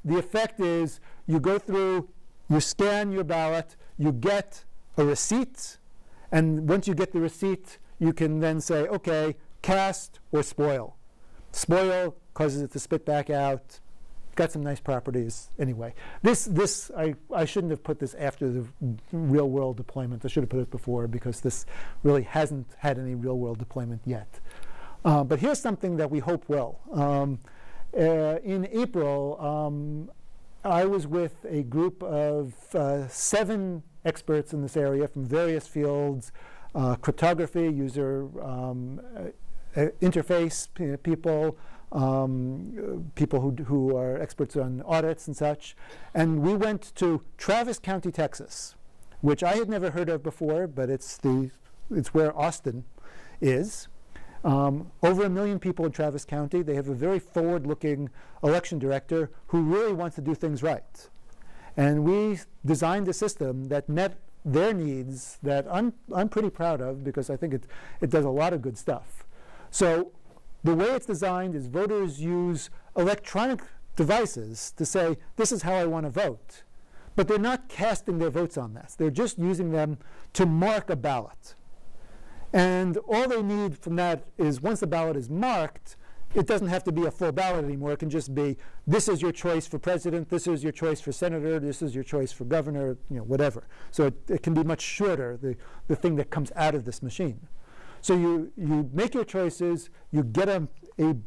the effect is you go through, you scan your ballot, you get a receipt, and once you get the receipt, you can then say, okay, cast or spoil. Spoil causes it to spit back out. Got some nice properties anyway. I shouldn't have put this after the real world deployment. I should have put it before, because this really hasn't had any real world deployment yet. But here's something that we hope will. In April, I was with a group of 7 experts in this area from various fields, cryptography, user interface people, people who are experts on audits and such. And we went to Travis County, Texas, which I had never heard of before, but it's where Austin is. Over 1 million people in Travis County. They have a very forward-looking election director who really wants to do things right. And we designed a system that met their needs that I'm pretty proud of, because I think it does a lot of good stuff. So the way it's designed is voters use electronic devices to say, this is how I want to vote. But they're not casting their votes on this. They're just using them to mark a ballot. And all they need from that is, once the ballot is marked, it doesn't have to be a full ballot anymore. It can just be, this is your choice for president, this is your choice for senator, this is your choice for governor, whatever. So it can be much shorter, the thing that comes out of this machine. So you make your choices, you get a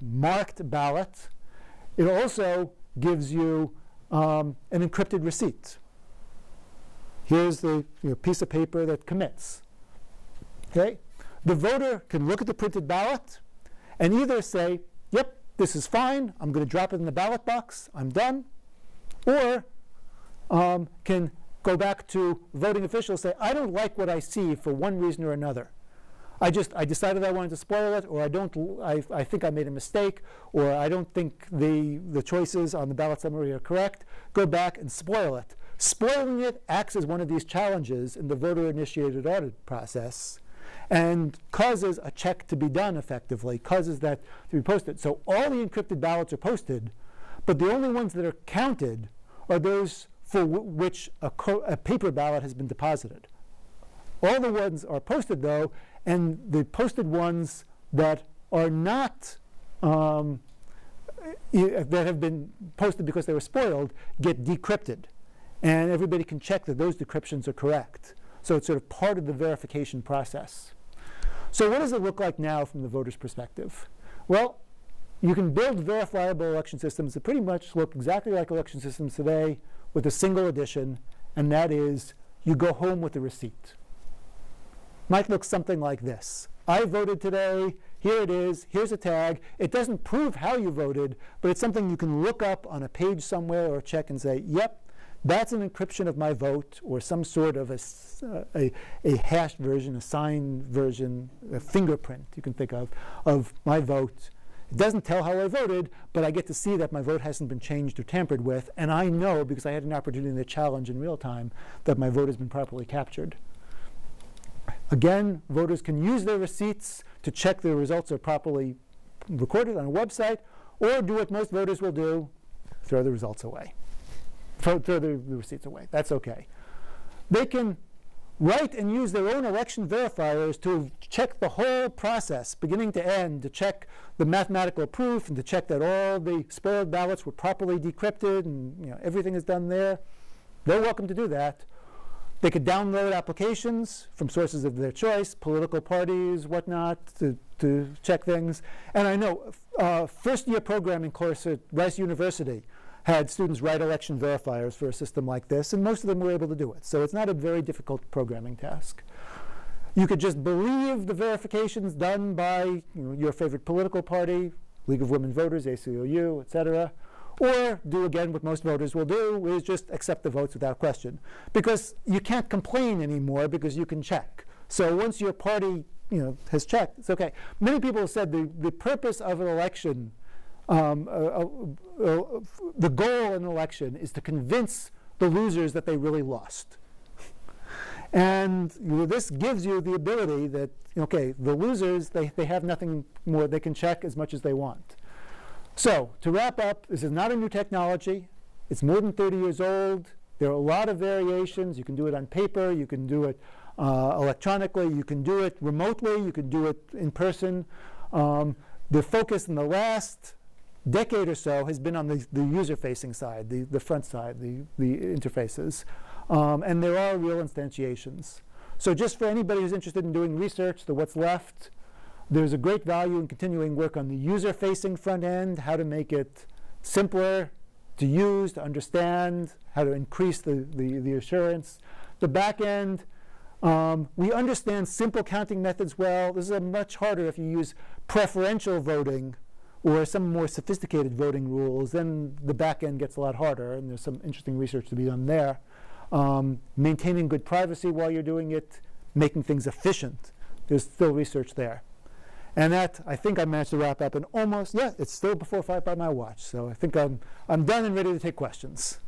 marked ballot. It also gives you an encrypted receipt. Here's the piece of paper that commits. Okay? The voter can look at the printed ballot and either say, yep, this is fine, I'm going to drop it in the ballot box, I'm done, or can go back to voting officials and say, I don't like what I see for one reason or another. I decided I wanted to spoil it, or I think I made a mistake, or I don't think the choices on the ballot summary are correct. Go back and spoil it. Spoiling it acts as one of these challenges in the voter-initiated audit process, and causes a check to be done effectively, causes that to be posted. So all the encrypted ballots are posted, but the only ones that are counted are those for which a paper ballot has been deposited. All the ones are posted, though, and the posted ones that are not, that have been posted because they were spoiled, get decrypted. And everybody can check that those decryptions are correct. So it's sort of part of the verification process. So what does it look like now from the voter's perspective? Well, you can build verifiable election systems that pretty much look exactly like election systems today, with a single addition, and that is you go home with a receipt. Might look something like this. I voted today, here it is, here's a tag. It doesn't prove how you voted, but it's something you can look up on a page somewhere or check and say, yep, that's an encryption of my vote, or some sort of a hashed version, a signed version, a fingerprint you can think of my vote. It doesn't tell how I voted, but I get to see that my vote hasn't been changed or tampered with, and I know, because I had an opportunity to challenge in real time, that my vote has been properly captured. Again, voters can use their receipts to check their results are properly recorded on a website, or do what most voters will do, throw the results away. Throw the receipts away. That's okay. They can write and use their own election verifiers to check the whole process, beginning to end, to check the mathematical proof and to check that all the spoiled ballots were properly decrypted and everything is done there. They're welcome to do that. They could download applications from sources of their choice, political parties, whatnot, to check things. And I know first-year programming course at Rice University had students write election verifiers for a system like this, and most of them were able to do it. So it's not a very difficult programming task. You could just believe the verifications done by your favorite political party, League of Women Voters, ACLU, etc. Or do, again, what most voters will do, is just accept the votes without question. Because you can't complain anymore, because you can check. So once your party has checked, it's OK. Many people have said the purpose of an election, the goal in an election is to convince the losers that they really lost. And this gives you the ability that, OK, the losers, they have nothing more. They can check as much as they want. So to wrap up, this is not a new technology. It's more than 30 years old. There are a lot of variations. You can do it on paper. You can do it electronically. You can do it remotely. You can do it in person. The focus in the last decade or so has been on the user-facing side, the front side, the interfaces. And there are real instantiations. So just for anybody who's interested in doing research, the what's left, there's a great value in continuing work on the user-facing front end, how to make it simpler to use, to understand, how to increase the assurance. The back end, we understand simple counting methods well. This is much harder if you use preferential voting or some more sophisticated voting rules. Then the back end gets a lot harder, and there's some interesting research to be done there. Maintaining good privacy while you're doing it, making things efficient. There's still research there. And that, I think I managed to wrap up in almost, yeah, it's still before 5 by my watch. So I think I'm done and ready to take questions.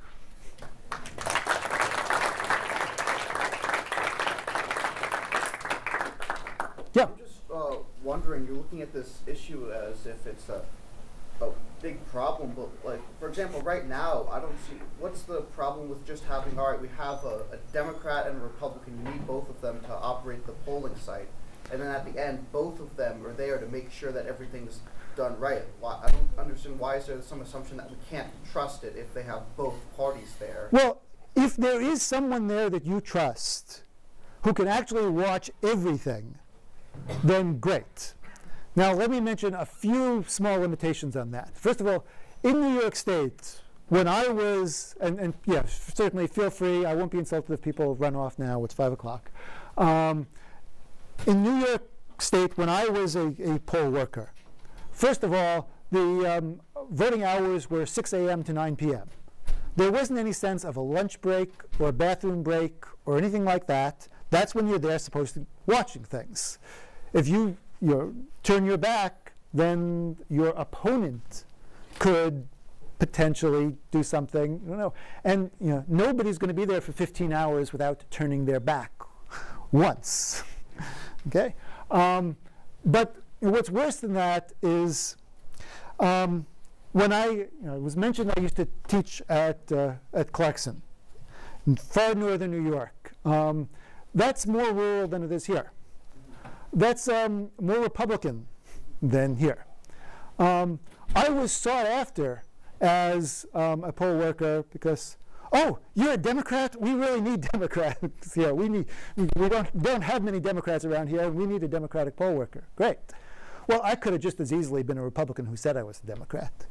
Yeah? I'm just wondering, you're looking at this issue as if it's a big problem, but like, for example, right now, I don't see, what's the problem with just having, all right, we have a Democrat and a Republican, you need both of them to operate the polling site, and then at the end, both of them are there to make sure that everything's done right. I don't understand, why is there some assumption that we can't trust it if they have both parties there? Well, if there is someone there that you trust who can actually watch everything, then great. Now, let me mention a few small limitations on that. First of all, in New York State, when I was, and yeah, certainly feel free, I won't be insulted if people run off now, it's 5 o'clock. In New York State, when I was a poll worker, first of all, the voting hours were 6 a.m. to 9 p.m. There wasn't any sense of a lunch break or a bathroom break or anything like that. That's when you're there supposed to be watching things. If you turn your back, then your opponent could potentially do something, I don't know. And nobody's going to be there for 15 hours without turning their back once. Okay? But what's worse than that is when it was mentioned I used to teach at Clarkson in far northern New York. That's more rural than it is here. That's more Republican than here. I was sought after as a poll worker because, oh, you're a Democrat? We really need Democrats here. We don't have many Democrats around here. We need a Democratic poll worker. Great. Well, I could have just as easily been a Republican who said I was a Democrat.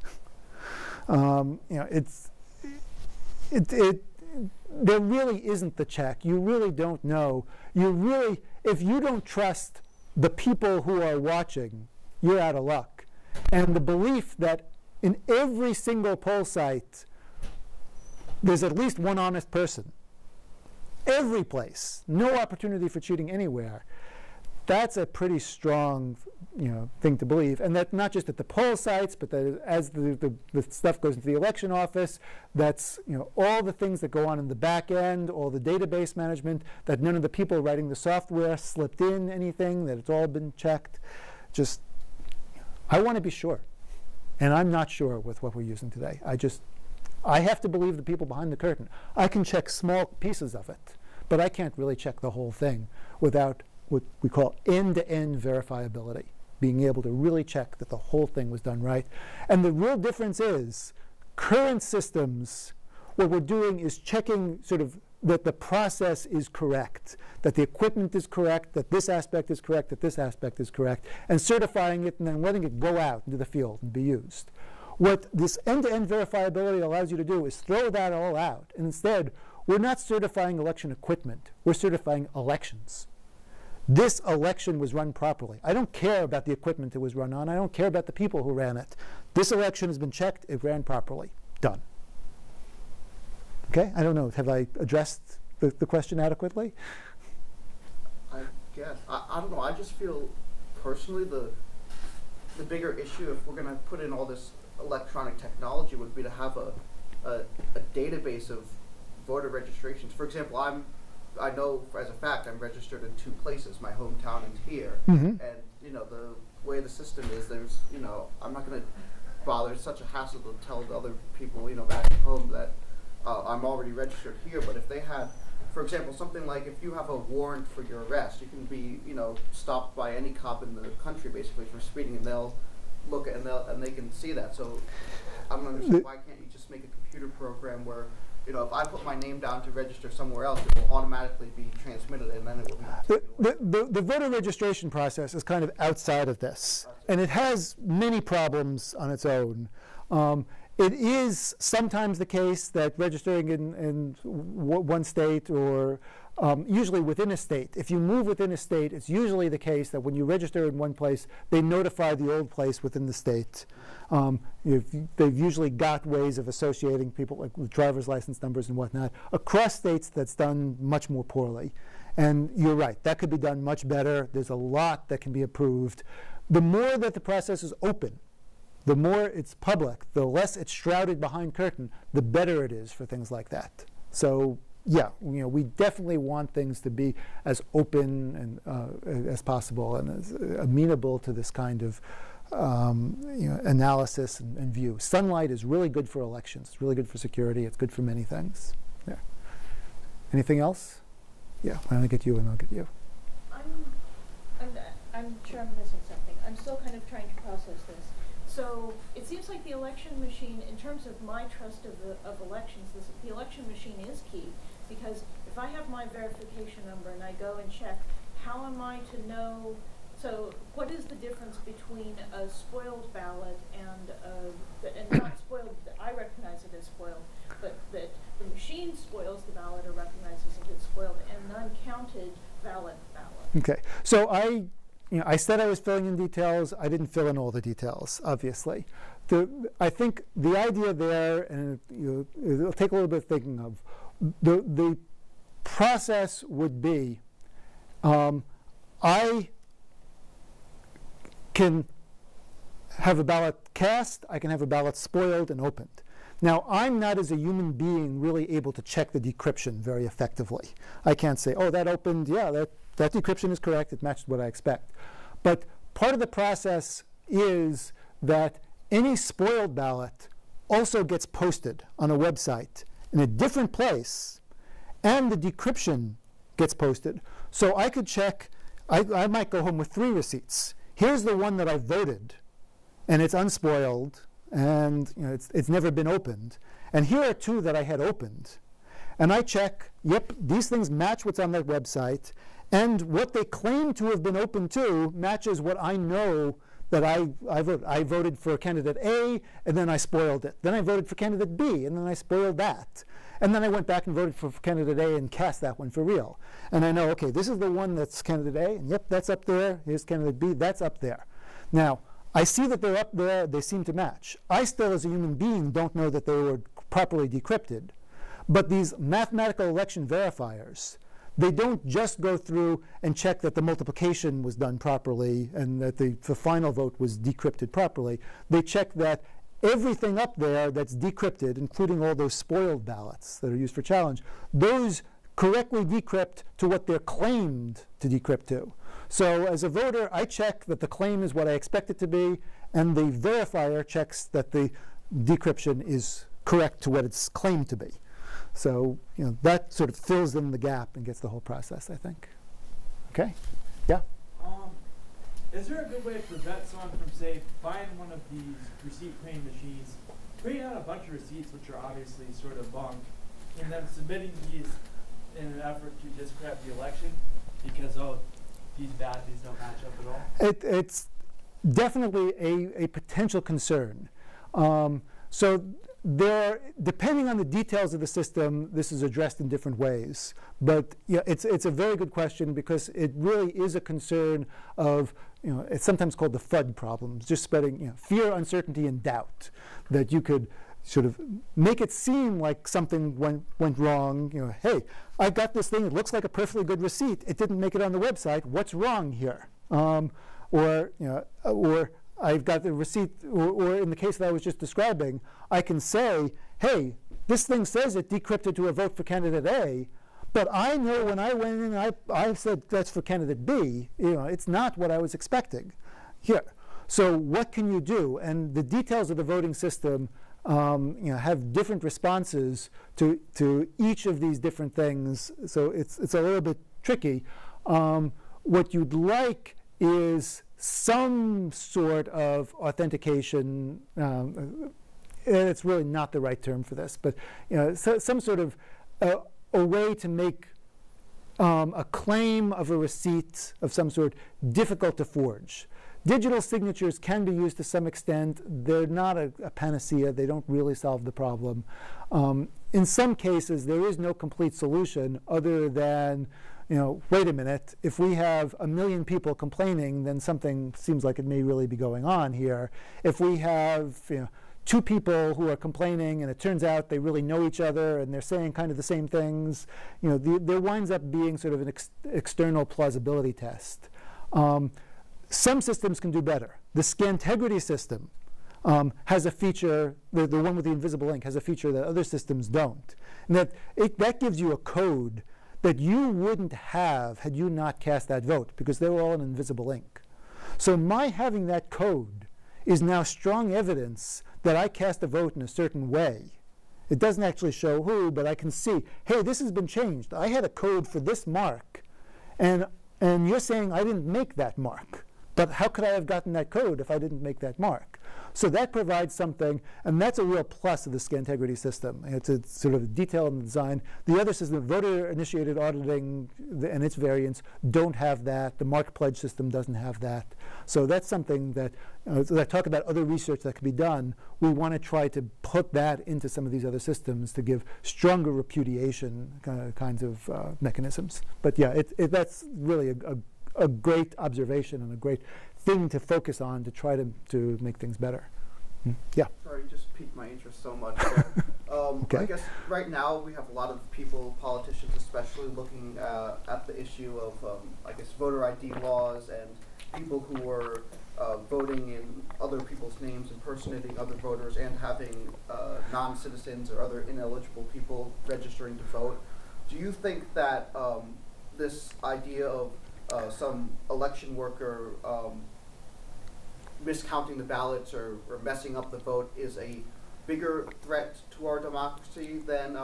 There really isn't the check. You really don't know. If you don't trust the people who are watching, you're out of luck. And the belief that in every single poll site, there's at least one honest person. Every place. No opportunity for cheating anywhere. That's a pretty strong thing to believe. And that not just at the poll sites, but that as the stuff goes into the election office, that's all the things that go on in the back end, all the database management, that none of the people writing the software slipped in anything, that it's all been checked. Just, I want to be sure. And I'm not sure with what we're using today. I have to believe the people behind the curtain. I can check small pieces of it, but I can't really check the whole thing without what we call end-to-end verifiability, being able to really check that the whole thing was done right. And the real difference is, current systems, what we're doing is checking sort of that the process is correct, that the equipment is correct, that this aspect is correct, that this aspect is correct, and certifying it and then letting it go out into the field and be used. What this end-to-end verifiability allows you to do is throw that all out. And instead, we're not certifying election equipment. We're certifying elections. This election was run properly. I don't care about the equipment it was run on. I don't care about the people who ran it. This election has been checked. It ran properly. Done. Okay? I don't know. Have I addressed the question adequately? I guess. I don't know. I just feel personally the bigger issue, if we're going to put in all this electronic technology, would be to have a database of voter registrations. For example, I know as a fact I'm registered in 2 places, my hometown and here. Mm-hmm. And the way the system is, there's I'm not going to bother. It's such a hassle to tell the other people back at home that I'm already registered here, but if they had, for example, something like if you have a warrant for your arrest, you can be, stopped by any cop in the country basically for speeding, and they'll look at and they can see that. So I don't understand why can't you just make a computer program where, if I put my name down to register somewhere else, it will automatically be transmitted, and then it will be the voter registration process is kind of outside of this, and it has many problems on its own. It is sometimes the case that registering in one state or usually within a state, if you move within a state, it's usually the case that when you register in one place, they notify the old place within the state. They've usually got ways of associating people like with driver's license numbers and whatnot. Across states, that's done much more poorly. And you're right, that could be done much better. There's a lot that can be improved. The more that the process is open, the more it's public, the less it's shrouded behind curtain, the better it is for things like that. So yeah, we definitely want things to be as open and as possible and as amenable to this kind of analysis and view. Sunlight is really good for elections. It's really good for security. It's good for many things. Yeah. Anything else? Yeah. Why don't I get you and I'll get you. I'm sure I'm missing something. I'm still kind of trying to process this. So it seems like the election machine, in terms of my trust of elections, the election machine is key, because if I have my verification number and I go and check, how am I to know? So what is the difference between a spoiled ballot and not spoiled? I recognize it as spoiled, but that the machine spoils the ballot or recognizes it as spoiled, and an uncounted valid ballot. Okay, so I said I was filling in details. I didn't fill in all the details, obviously. I think the idea there, and it'll take a little bit of thinking of, the process would be, I can have a ballot cast, I can have a ballot spoiled and opened. Now, I'm not, as a human being, really able to check the decryption very effectively. I can't say, oh, that opened, yeah, that decryption is correct, it matched what I expect. But part of the process is that any spoiled ballot also gets posted on a website in a different place, and the decryption gets posted. So I could check, I might go home with 3 receipts. Here's the one that I voted, and it's unspoiled, and it's never been opened. And here are 2 that I had opened. And I check, yep, these things match what's on that website, and what they claim to have been open to matches what I know that I voted. I voted for candidate A, and then I spoiled it. Then I voted for candidate B, and then I spoiled that. And then I went back and voted for candidate A and cast that one for real. And I know, okay, this is the one that's candidate A, and yep, that's up there. Here's candidate B, that's up there. Now, I see that they're up there, they seem to match. I still, as a human being, don't know that they were properly decrypted. But these mathematical election verifiers, they don't just go through and check that the multiplication was done properly and that the final vote was decrypted properly. They check that everything up there that's decrypted, including all those spoiled ballots that are used for challenge, those correctly decrypt to what they're claimed to decrypt to. So as a voter, I check that the claim is what I expect it to be, and the verifier checks that the decryption is correct to what it's claimed to be. So that sort of fills in the gap and gets the whole process, I think. Okay? Yeah? Is there a good way to prevent someone from, say, buying one of these receipt printing machines, printing out a bunch of receipts which are obviously sort of bunk, and then submitting these in an effort to discredit the election because, oh, these don't match up at all? It's definitely a potential concern. So depending on the details of the system, this is addressed in different ways. But yeah, it's a very good question, because it really is a concern of, it's sometimes called the FUD problems, just spreading fear, uncertainty, and doubt, that you could sort of make it seem like something went wrong. Hey, I got this thing, it looks like a perfectly good receipt, it didn't make it on the website, what's wrong here? Or I've got the receipt, or in the case that I was just describing, I can say, hey, this thing says it decrypted to a vote for candidate A, but I know when I went in, I said that's for candidate B. It's not what I was expecting here. So what can you do? And the details of the voting system have different responses to each of these different things. So it's a little bit tricky. What you'd like is some sort of authentication. It's really not the right term for this, but some sort of a way to make a claim of a receipt of some sort difficult to forge. Digital signatures can be used to some extent. They're not a panacea. They don't really solve the problem. In some cases, there is no complete solution other than, wait a minute, if we have 1 million people complaining, then something seems like it may really be going on here. If we have, 2 people who are complaining, and it turns out they really know each other, and they're saying kind of the same things, there winds up being sort of an external plausibility test. Some systems can do better. The Scantegrity system has a feature, the one with the invisible ink has a feature that other systems don't. And that gives you a code that you wouldn't have had you not cast that vote, because they were all in invisible ink. So my having that code is now strong evidence that I cast a vote in a certain way. It doesn't actually show who, but I can see, hey, this has been changed. I had a code for this mark, and you're saying I didn't make that mark. But how could I have gotten that code if I didn't make that mark? So that provides something, and that's a real plus of the Scantegrity system. It's a sort of detail in the design. The other system, voter-initiated auditing and its variants, don't have that. The mark pledge system doesn't have that. So that's something that, as I talk about other research that can be done, we want to try to put that into some of these other systems to give stronger repudiation kinds of mechanisms. But yeah, that's really a great observation and a great thing to focus on to try to make things better. Yeah. Sorry, you just piqued my interest so much. Okay. I guess right now we have a lot of people, politicians especially, looking at the issue of, I guess, voter ID laws and people who are voting in other people's names, impersonating other voters, and having non-citizens or other ineligible people registering to vote. Do you think that this idea of some election worker miscounting the ballots or messing up the vote is a bigger threat to our democracy than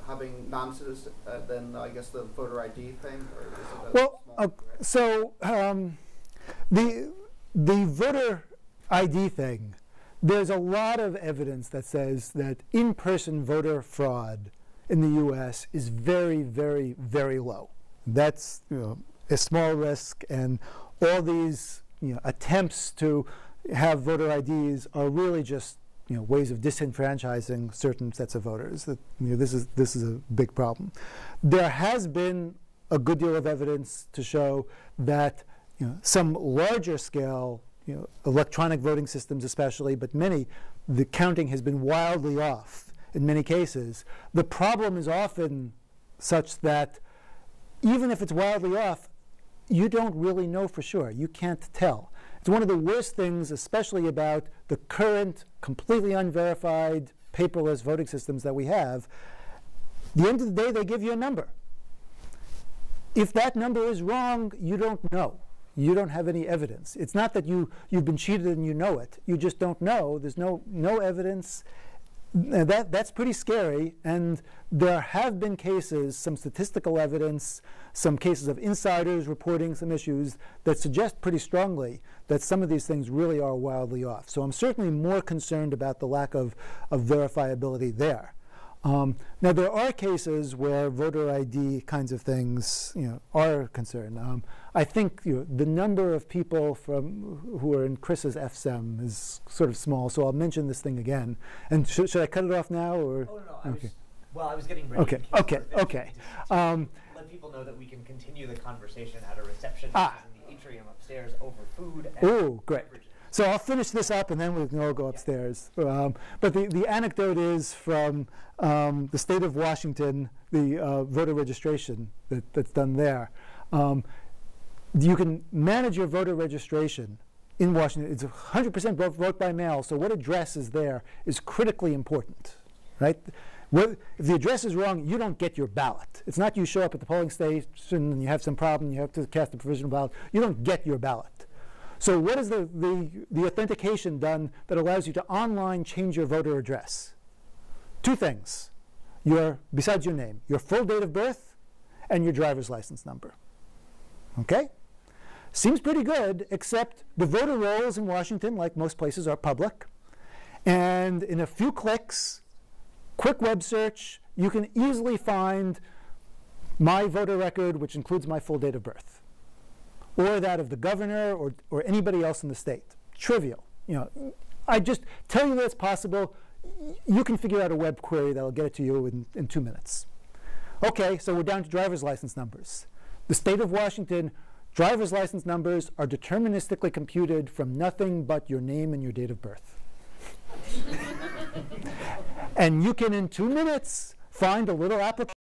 having non-citizen, than I guess the voter ID thing? Or is it a small threat? The voter ID thing, there's a lot of evidence that says that in-person voter fraud in the U.S. is very, very, very low. That's a small risk, and all these attempts to have voter IDs are really just ways of disenfranchising certain sets of voters. That this is a big problem. There has been a good deal of evidence to show that some larger scale electronic voting systems, especially, but the counting has been wildly off in many cases. The problem is often such that even if it's wildly off, you don't really know for sure. You can't tell. It's one of the worst things, especially about the current, completely unverified, paperless voting systems that we have. At the end of the day, they give you a number. If that number is wrong, you don't know. You don't have any evidence. It's not that you've been cheated and you know it. You just don't know. There's no evidence. That's pretty scary, and there have been cases, some statistical evidence, some cases of insiders reporting some issues that suggest pretty strongly that some of these things really are wildly off. So I'm certainly more concerned about the lack of verifiability there. Now there are cases where voter ID kinds of things are concerned. I think the number of people who are in Chris's FSEM is sort of small, so I'll mention this thing again. And should I cut it off now, or? Oh no, I was getting ready. Okay. Let people know that we can continue the conversation at a reception in the atrium upstairs over food. And great. beverages. So I'll finish this up, and then we can all go upstairs. But the anecdote is from the state of Washington, the voter registration that's done there. You can manage your voter registration in Washington. It's 100% vote by mail, so what address is there is critically important, right? If the address is wrong, you don't get your ballot. It's not you show up at the polling station and you have some problem, you have to cast a provisional ballot. You don't get your ballot. So what is the authentication done that allows you to online change your voter address? Two things. Besides your name, your full date of birth and your driver's license number. Okay? Seems pretty good, except the voter rolls in Washington, like most places, are public. And in a few clicks, quick web search, you can easily find my voter record, which includes my full date of birth, or that of the governor or anybody else in the state. Trivial. I just tell you that it's possible. You can figure out a web query that will get it to you in 2 minutes. Okay, so we're down to driver's license numbers. The state of Washington, driver's license numbers are deterministically computed from nothing but your name and your date of birth. And you can, in 2 minutes, find a little application